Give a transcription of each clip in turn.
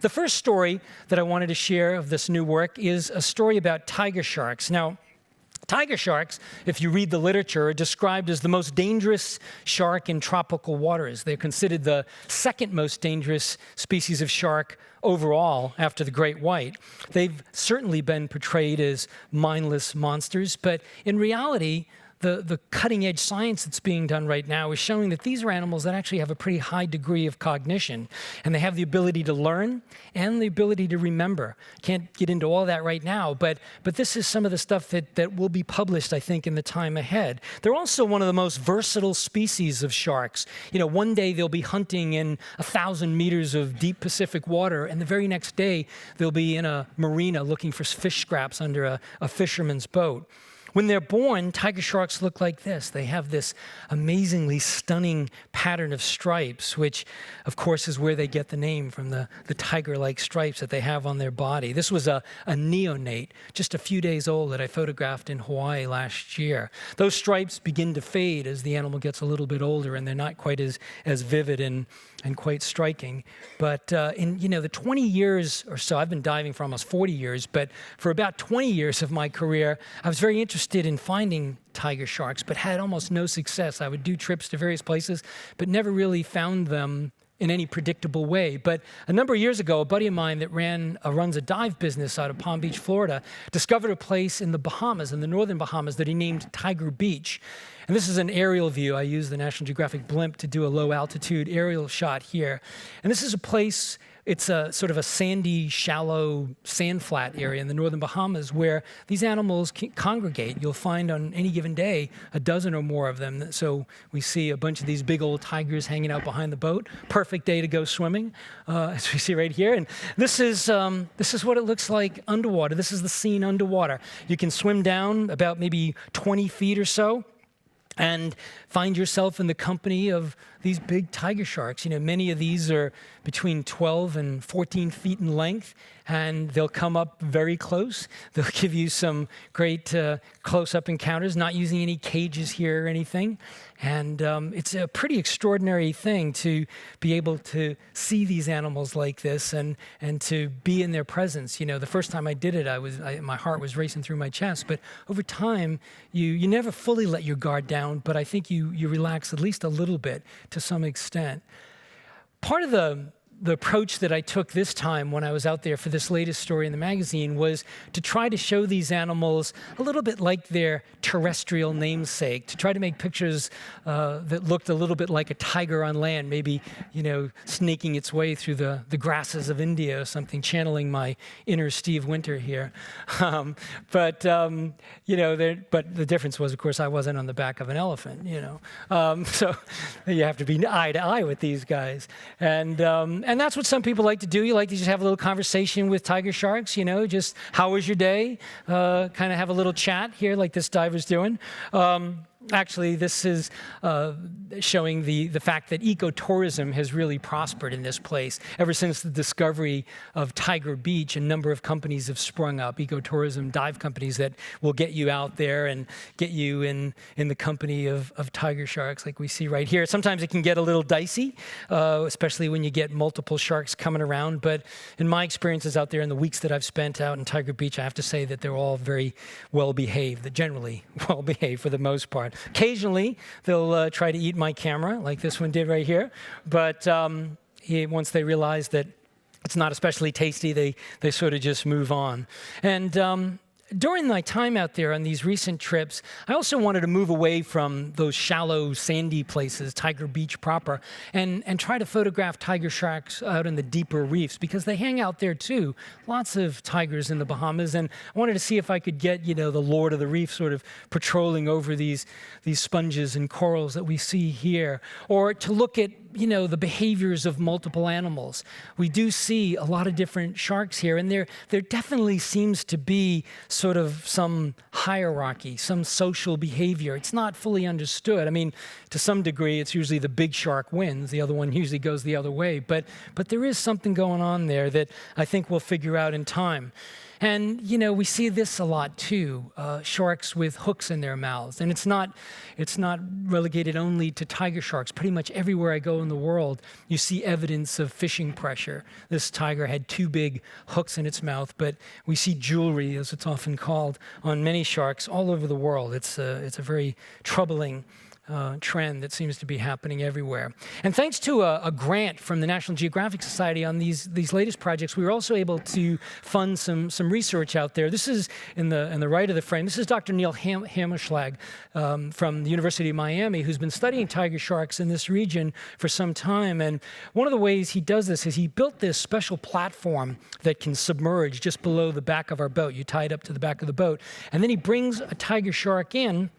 The first story that I wanted to share of this new work is a story about tiger sharks. Now, tiger sharks, if you read the literature, are described as the most dangerous shark in tropical waters. They're considered the second most dangerous species of shark overall after the great white. They've certainly been portrayed as mindless monsters, but in reality, the cutting-edge science that's being done right now is showing that these are animals that actually have a pretty high degree of cognition, and they have the ability to learn and the ability to remember. Can't get into all that right now, but this is some of the stuff that will be published, I think, in the time ahead. They're also one of the most versatile species of sharks. You know, one day they'll be hunting in 1,000 meters of deep Pacific water, and the very next day they'll be in a marina looking for fish scraps under a fisherman's boat. When they're born, tiger sharks look like this. They have this amazingly stunning pattern of stripes, which, of course, is where they get the name from the tiger-like stripes that they have on their body. This was a neonate, just a few days old, that I photographed in Hawaii last year. Those stripes begin to fade as the animal gets a little bit older, and they're not quite as vivid and quite striking. But in the 20 years or so, I've been diving for almost 40 years, but for about 20 years of my career, I was very interested in finding tiger sharks, but had almost no success. I would do trips to various places, but never really found them in any predictable way. But a number of years ago, a buddy of mine that runs a dive business out of Palm Beach, Florida, discovered a place in the Bahamas, in the northern Bahamas, that he named Tiger Beach. And this is an aerial view. I used the National Geographic blimp to do a low-altitude aerial shot here. And this is a place, it's a sort of a sandy, shallow sand flat area in the northern Bahamas where these animals congregate. You'll find on any given day a dozen or more of them. So we see a bunch of these big old tigers hanging out behind the boat. Perfect day to go swimming, as we see right here. And this is what it looks like underwater. This is the scene underwater. You can swim down about maybe 20 feet or so and find yourself in the company of these big tiger sharks. You know, many of these are between 12 and 14 feet in length, and they'll come up very close. They'll give you some great close-up encounters, not using any cages here or anything. And it's a pretty extraordinary thing to be able to see these animals like this and to be in their presence. You know, the first time I did it, my heart was racing through my chest. But over time, you never fully let your guard down, but I think you relax at least a little bit to some extent. Part of the approach that I took this time when I was out there for this latest story in the magazine was to try to show these animals a little bit like their terrestrial namesake, to try to make pictures that looked a little bit like a tiger on land, maybe, snaking its way through the grasses of India or something, channeling my inner Steve Winter here. But the difference was, of course, I wasn't on the back of an elephant, so you have to be eye to eye with these guys. And that's what some people like to do. You like to just have a little conversation with tiger sharks, just how was your day? Kind of have a little chat here like this diver's doing. Actually, this is showing the fact that ecotourism has really prospered in this place. Ever since the discovery of Tiger Beach, a number of companies have sprung up, ecotourism dive companies that will get you out there and get you in the company of tiger sharks like we see right here. Sometimes it can get a little dicey, especially when you get multiple sharks coming around. But in my experiences out there in the weeks that I've spent out in Tiger Beach, I have to say that they're all very well-behaved, generally well-behaved for the most part. Occasionally, they'll try to eat my camera, like this one did right here. But once they realize that it's not especially tasty, they sort of just move on. And during my time out there on these recent trips, I also wanted to move away from those shallow, sandy places, Tiger Beach proper, and try to photograph tiger sharks out in the deeper reefs, because they hang out there too. Lots of tigers in the Bahamas, and I wanted to see if I could get, the Lord of the Reef sort of patrolling over these sponges and corals that we see here, or to look at the behaviors of multiple animals. We do see a lot of different sharks here, and there definitely seems to be sort of some hierarchy, some social behavior. It's not fully understood. I mean, to some degree, it's usually the big shark wins. The other one usually goes the other way. But there is something going on there that I think we'll figure out in time. And, you know, we see this a lot too, sharks with hooks in their mouths. And it's not relegated only to tiger sharks. Pretty much everywhere I go in the world, you see evidence of fishing pressure. This tiger had 2 big hooks in its mouth, but we see jewelry, as it's often called, on many sharks all over the world. It's a very troubling trend that seems to be happening everywhere. And thanks to a grant from the National Geographic Society on these latest projects, we were also able to fund some research out there. This is in the right of the frame. This is Dr. Neil Hammerschlag from the University of Miami, who's been studying tiger sharks in this region for some time. And one of the ways he does this is he built this special platform that can submerge just below the back of our boat. You tie it up to the back of the boat. And then he brings a tiger shark in.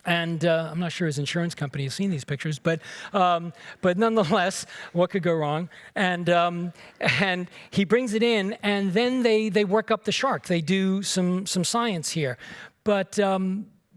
And I'm not sure his insurance company has seen these pictures, but nonetheless, what could go wrong? And he brings it in, and then they work up the shark. They do some science here, but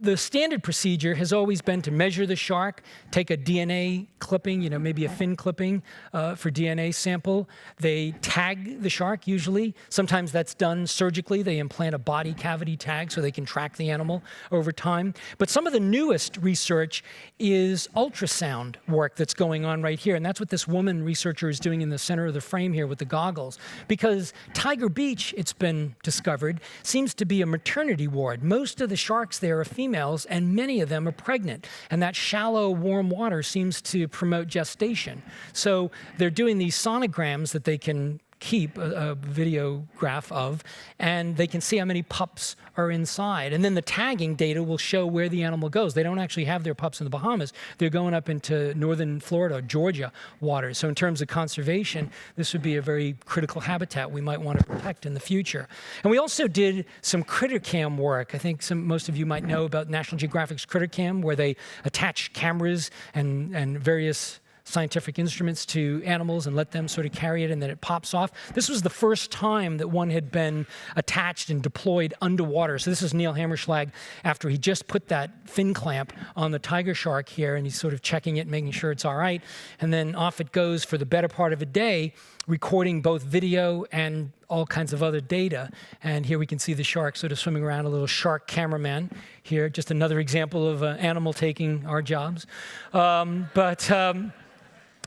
the standard procedure has always been to measure the shark, take a DNA clipping, you know, maybe a fin clipping for DNA sample. They tag the shark usually. Sometimes that's done surgically. They implant a body cavity tag so they can track the animal over time. But some of the newest research is ultrasound work that's going on right here. And that's what this woman researcher is doing in the center of the frame here with the goggles. Because Tiger Beach, it's been discovered, seems to be a maternity ward. Most of the sharks there are females, and many of them are pregnant. And that shallow, warm water seems to promote gestation. So they're doing these sonograms that they can keep a videograph of, and they can see how many pups are inside. And then the tagging data will show where the animal goes. They don't actually have their pups in the Bahamas. They're going up into northern Florida, Georgia waters. So in terms of conservation, this would be a very critical habitat we might want to protect in the future. And we also did some critter cam work. I think most of you might know about National Geographic's critter cam, where they attach cameras and various scientific instruments to animals and let them sort of carry it, and then it pops off. This was the first time that one had been attached and deployed underwater. So this is Neil Hammerschlag after he just put that fin clamp on the tiger shark here, and he's sort of checking it, making sure it's all right. And then off it goes for the better part of a day, recording both video and all kinds of other data. And here we can see the shark sort of swimming around, a little shark cameraman here. Just another example of an animal taking our jobs.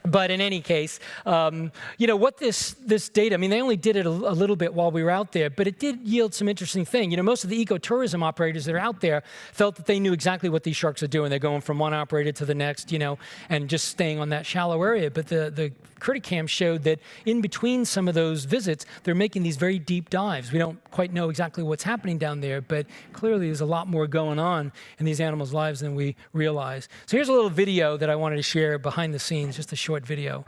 But in any case, you know, what this data, I mean, they only did it a little bit while we were out there, but it did yield some interesting thing. You know, most of the ecotourism operators that are out there felt that they knew exactly what these sharks are doing. They're going from one operator to the next, you know, and just staying on that shallow area. But the critter cam showed that in between some of those visits, they're making these very deep dives. We don't quite know exactly what's happening down there, but clearly there's a lot more going on in these animals' lives than we realize. So here's a little video that I wanted to share behind the scenes, just a short video.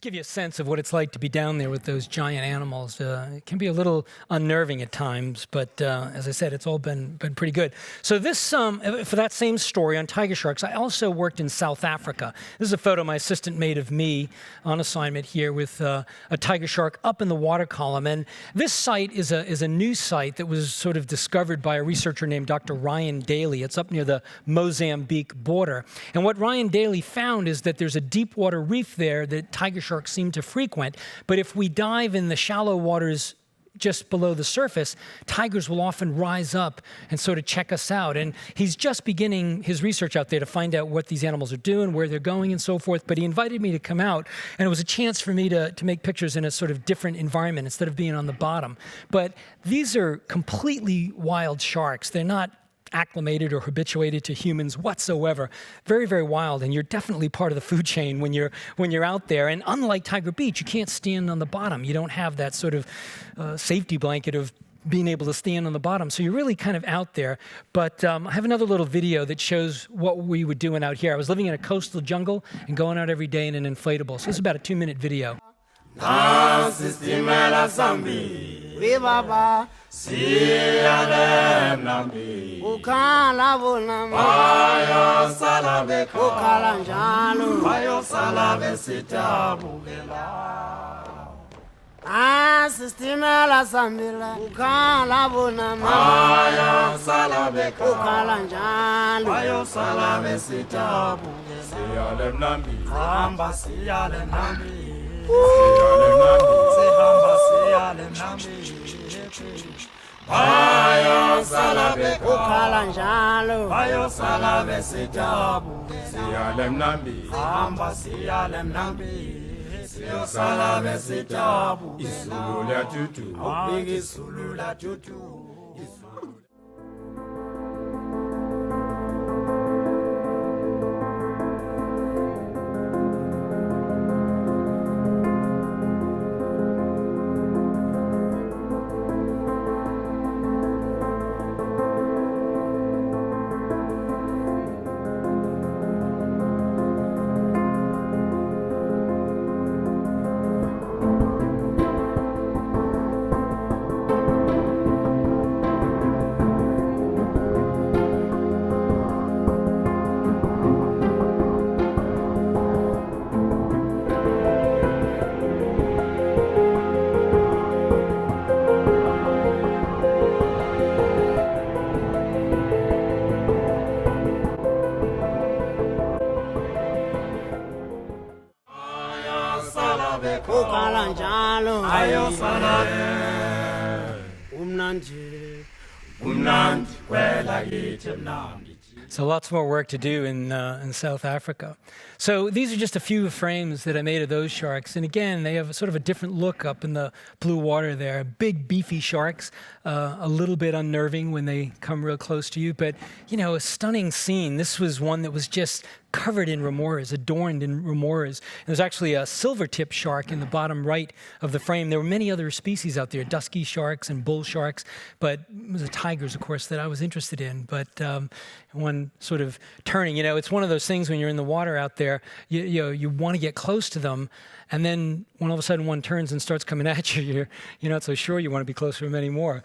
Give you a sense of what it's like to be down there with those giant animals. It can be a little unnerving at times, but as I said, it's all been pretty good. So this, for that same story on tiger sharks, I also worked in South Africa. This is a photo my assistant made of me on assignment here with a tiger shark up in the water column. And this site is a new site that was sort of discovered by a researcher named Dr. Ryan Daly. It's up near the Mozambique border. And what Ryan Daly found is that there's a deep water reef there that tiger sharks seem to frequent, but if we dive in the shallow waters just below the surface, tigers will often rise up and sort of check us out. And he's just beginning his research out there to find out what these animals are doing, where they're going, and so forth. But he invited me to come out, and it was a chance for me to make pictures in a sort of different environment instead of being on the bottom. But these are completely wild sharks. They're not acclimated or habituated to humans whatsoever. Very, very wild, and you're definitely part of the food chain when you're out there. And unlike Tiger Beach, you can't stand on the bottom. You don't have that sort of safety blanket of being able to stand on the bottom. So you're really kind of out there. But I have another little video that shows what we were doing out here. I was living in a coastal jungle and going out every day in an inflatable. So this is about a 2-minute video. nambi ukhala bona bayo sala bekhala ukhala njalo bayo sala besitabukela Sistimela sambila ukhala bona bayo sala bekhala ukhala njalo bayo sala besitabukela siyale nambi hamba siyale nambi sihamba siyale nambi bayo sala bekhala ukhala njalo bayo sala besitabukela siyale nambi hamba siyale nambi siyosala besitabu izulu latutu awubiki izulu latutu ukhala njalo ayosala umnandi umnandi kwela kithi mnandi. So lots more work to do in South Africa. So these are just a few frames that I made of those sharks. And again, they have a sort of a different look up in the blue water there. Big, beefy sharks, a little bit unnerving when they come real close to you. But, you know, a stunning scene. This was one that was just covered in remoras, adorned in remoras. And there's actually a silver-tip shark in the bottom right of the frame. There were many other species out there, dusky sharks and bull sharks, but it was the tigers, of course, that I was interested in. But one sort of turning, you know, it's one of those things when you're in the water out there, you want to get close to them, and then when all of a sudden one turns and starts coming at you, you're not so sure you want to be close to them anymore.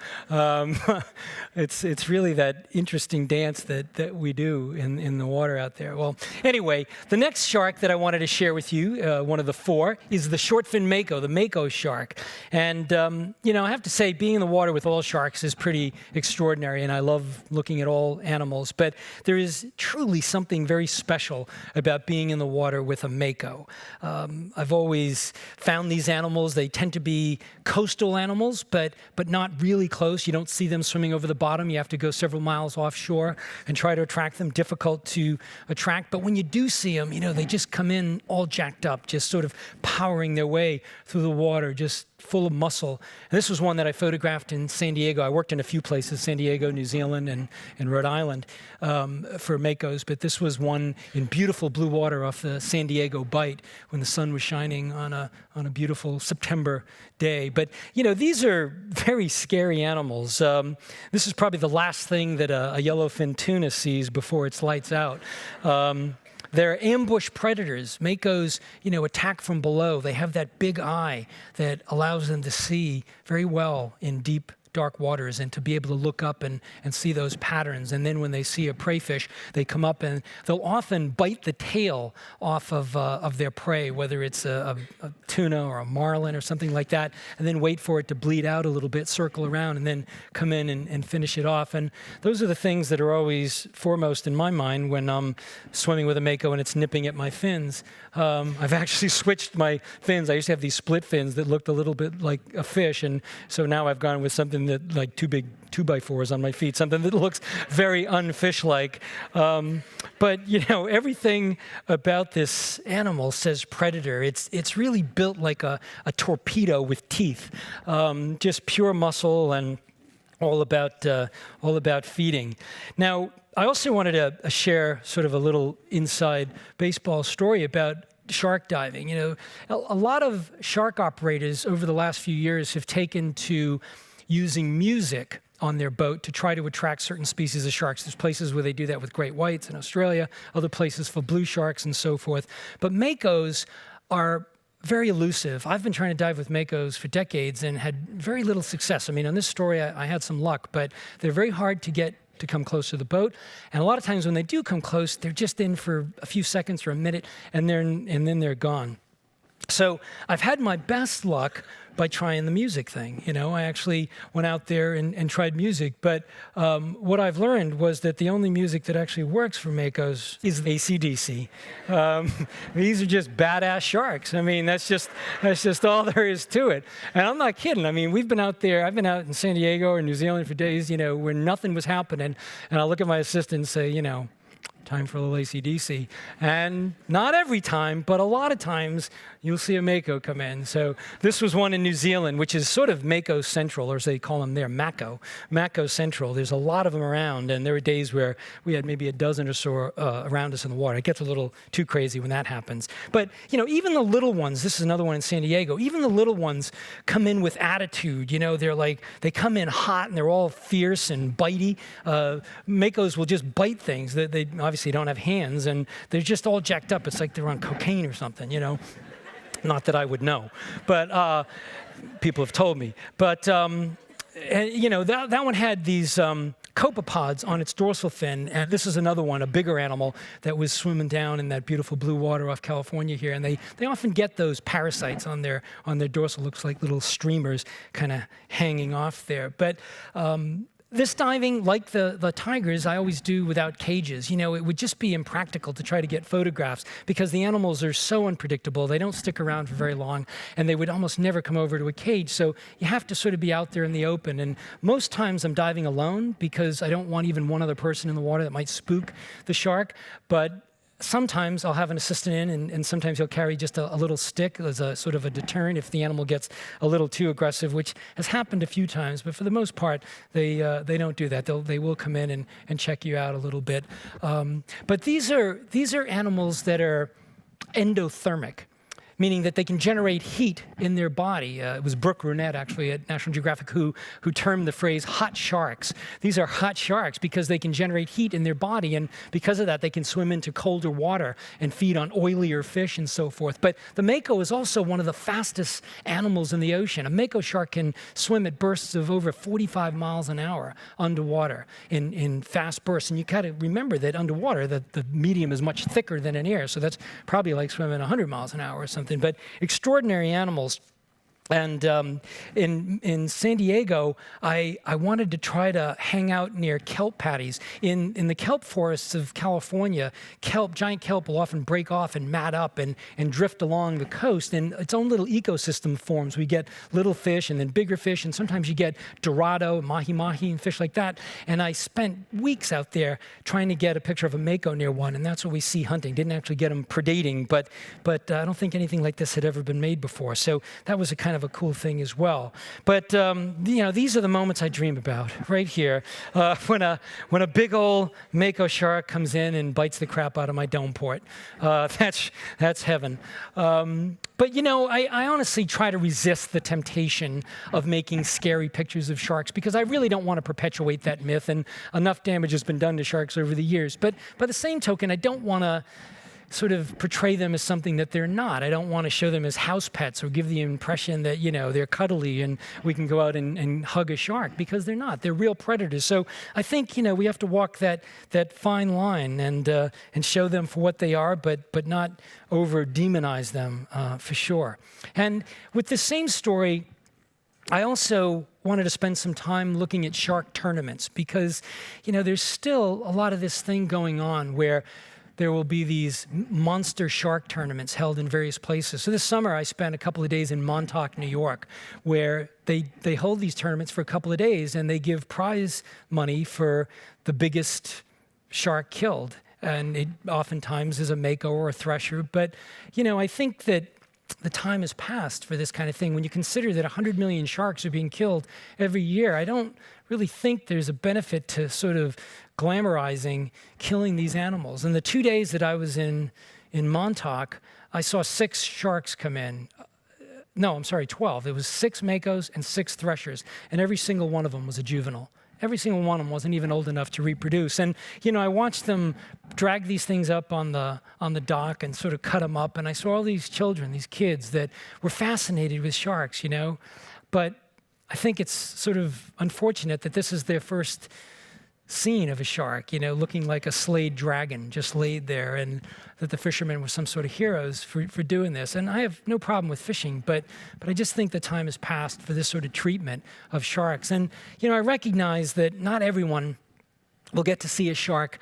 It's really that interesting dance that we do in the water out there. Well, anyway, the next shark that I wanted to share with you, one of the four, is the shortfin Mako, the Mako shark. And, you know, I have to say, being in the water with all sharks is pretty extraordinary, and I love looking at all animals. But there is truly something very special about being in the water with a Mako. I've always found these animals, they tend to be coastal animals, but not really close. You don't see them swimming over the bottom. You have to go several miles offshore and try to attract them, difficult to attract. But when you do see them, you know, they just come in all jacked up, just sort of powering their way through the water, just full of muscle. And this was one that I photographed in San Diego. I worked in a few places, San Diego, New Zealand, and Rhode Island for Makos, but this was one in beautiful blue water off the San Diego Bight when the sun was shining on a beautiful September day. But, you know, these are very scary animals. This is probably the last thing that a yellowfin tuna sees before it's lights out. They're ambush predators. Makos, you know, attack from below. They have that big eye that allows them to see very well in deep, dark waters and to be able to look up and see those patterns. And then when they see a prey fish, they come up and they'll often bite the tail off of their prey, whether it's a tuna or a marlin or something like that, and then wait for it to bleed out a little bit, circle around, and then come in and finish it off. And those are the things that are always foremost in my mind when I'm swimming with a Mako and it's nipping at my fins. I've actually switched my fins. I used to have these split fins that looked a little bit like a fish, and so now I've gone with something that, like two big 2x4s on my feet, something that looks very unfish-like. But, you know, everything about this animal says predator. It's really built like a torpedo with teeth, just pure muscle and all about feeding. Now, I also wanted to share sort of a little inside baseball story about shark diving. You know, a lot of shark operators over the last few years have taken to using music on their boat to try to attract certain species of sharks. There's places where they do that with great whites in Australia, other places for blue sharks and so forth. But Makos are very elusive. I've been trying to dive with Makos for decades and had very little success. I mean, on this story, I had some luck, but they're very hard to get to come close to the boat. And a lot of times when they do come close, they're just in for a few seconds or a minute, and then they're gone. So I've had my best luck by trying the music thing. I actually went out there and tried music. But what I've learned was that the only music that actually works for Makos is AC/DC. These are just badass sharks. I mean, that's just all there is to it. And I'm not kidding. I mean, we've been out there. I've been out in San Diego or New Zealand for days, where nothing was happening. And I'll look at my assistant and say, time for a little AC/DC. And not every time, but a lot of times, you'll see a Mako come in. So this was one in New Zealand, which is sort of Mako Central, or as they call them there, Mako Central. There's a lot of them around, and there were days where we had maybe a dozen or so around us in the water. It gets a little too crazy when that happens. But, even the little ones, this is another one in San Diego, even the little ones come in with attitude. They come in hot, and they're all fierce and bitey. Makos will just bite things. They obviously don't have hands, and they're just all jacked up. It's like they're on cocaine or something, Not that I would know, but people have told me. But, that one had these copepods on its dorsal fin, and this is another one, a bigger animal that was swimming down in that beautiful blue water off California here, and they often get those parasites on their dorsal. Looks like little streamers kind of hanging off there. But this diving, like the tigers, I always do without cages. It would just be impractical to try to get photographs because the animals are so unpredictable. They don't stick around for very long, and they would almost never come over to a cage. So you have to sort of be out there in the open. And most times I'm diving alone because I don't want even one other person in the water that might spook the shark. But sometimes I'll have an assistant in, and sometimes he'll carry just a little stick as a sort of a deterrent if the animal gets a little too aggressive, which has happened a few times. But for the most part, they don't do that. They will come in and check you out a little bit. But these are animals that are endothermic, meaning that they can generate heat in their body. It was Brooke Runette, actually, at National Geographic, who termed the phrase hot sharks. These are hot sharks because they can generate heat in their body, and because of that, they can swim into colder water and feed on oilier fish and so forth. But the Mako is also one of the fastest animals in the ocean. A Mako shark can swim at bursts of over 45 miles an hour underwater in fast bursts. And you got to remember that underwater, the medium is much thicker than in air, so that's probably like swimming 100 miles an hour or something. But extraordinary animals. And in San Diego, I wanted to try to hang out near kelp patties. In the kelp forests of California, giant kelp will often break off and mat up and drift along the coast, and its own little ecosystem forms. We get little fish and then bigger fish, and sometimes you get dorado, mahi-mahi, and fish like that. And I spent weeks out there trying to get a picture of a Mako near one, and that's what we see hunting. Didn't actually get them predating, but I don't think anything like this had ever been made before. So that was a kind of a cool thing as well. But these are the moments I dream about right here, when a big old Mako shark comes in and bites the crap out of my dome port. That's heaven. But I honestly try to resist the temptation of making scary pictures of sharks because I really don't want to perpetuate that myth, and enough damage has been done to sharks over the years. But by the same token, I don't want to sort of portray them as something that they're not. I don't want to show them as house pets or give the impression that, they're cuddly and we can go out and hug a shark, because they're not. They're real predators. So I think, we have to walk that fine line and show them for what they are, but not over-demonize them for sure. And with the same story, I also wanted to spend some time looking at shark tournaments because, there's still a lot of this thing going on where there will be these monster shark tournaments held in various places. So this summer, I spent a couple of days in Montauk, New York, where they hold these tournaments for a couple of days, and they give prize money for the biggest shark killed. And it oftentimes is a Mako or a thresher. But, I think that the time has passed for this kind of thing. When you consider that 100 million sharks are being killed every year, I don't really think there's a benefit to sort of glamorizing killing these animals. In the 2 days that I was in Montauk, I saw 6 sharks come in. No, I'm sorry, 12. It was 6 Makos and 6 threshers, and every single one of them was a juvenile. Every single one of them wasn't even old enough to reproduce. And, I watched them drag these things up on the dock and sort of cut them up, and I saw all these children, these kids that were fascinated with sharks, But I think it's sort of unfortunate that this is their first scene of a shark, you know, looking like a slayed dragon just laid there, and that the fishermen were some sort of heroes for doing this. And I have no problem with fishing, but I just think the time has passed for this sort of treatment of sharks. And, you know, I recognize that not everyone will get to see a shark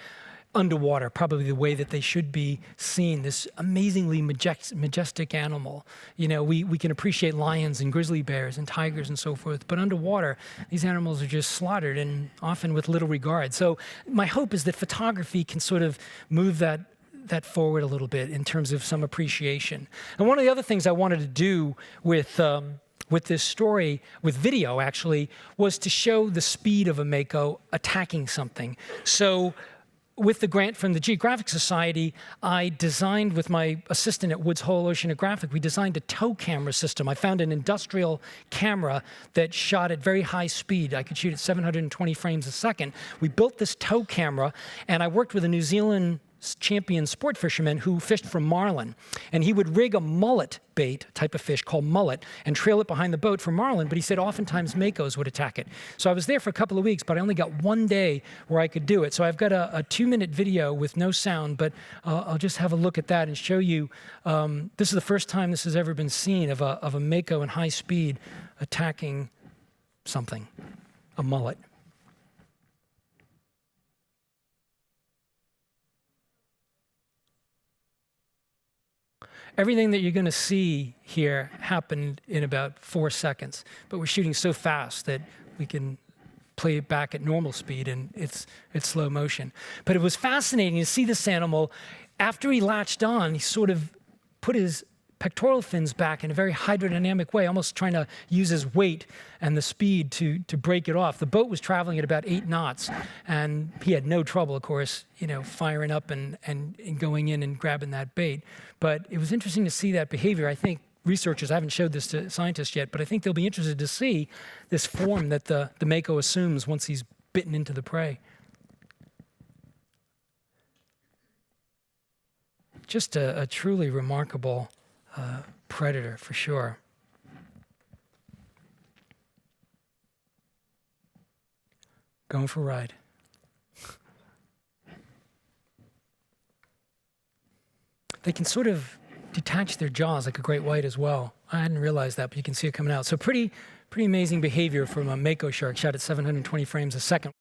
underwater, probably the way that they should be seen, this amazingly majestic animal. You know, we can appreciate lions and grizzly bears and tigers and so forth, but underwater, these animals are just slaughtered, and often with little regard. So my hope is that photography can sort of move that forward a little bit in terms of some appreciation. And one of the other things I wanted to do with this story, with video actually, was to show the speed of a Mako attacking something. So with the grant from the Geographic Society, I designed, with my assistant at Woods Hole Oceanographic, we designed a tow camera system. I found an industrial camera that shot at very high speed. I could shoot at 720 frames a second. We built this tow camera, and I worked with a New Zealand champion sport fisherman who fished for marlin. And he would rig a mullet bait, type of fish called mullet, and trail it behind the boat for marlin, but he said oftentimes Makos would attack it. So I was there for a couple of weeks, but I only got one day where I could do it. So I've got a 2-minute video with no sound, but I'll just have a look at that and show you, this is the first time this has ever been seen of a Mako in high speed attacking something, a mullet. Everything that you're going to see here happened in about 4 seconds, but we're shooting so fast that we can play it back at normal speed, and it's slow motion. But it was fascinating to see this animal. After he latched on, he sort of put his pectoral fins back in a very hydrodynamic way, almost trying to use his weight and the speed to break it off. The boat was traveling at about 8 knots, and he had no trouble, of course, you know, firing up and going in and grabbing that bait. But it was interesting to see that behavior. I think researchers, I haven't showed this to scientists yet, but I think they'll be interested to see this form that the Mako assumes once he's bitten into the prey. Just a truly remarkable predator, for sure. Going for a ride. They can sort of detach their jaws like a great white as well. I hadn't realized that, but you can see it coming out. So pretty amazing behavior from a Mako shark shot at 720 frames a second.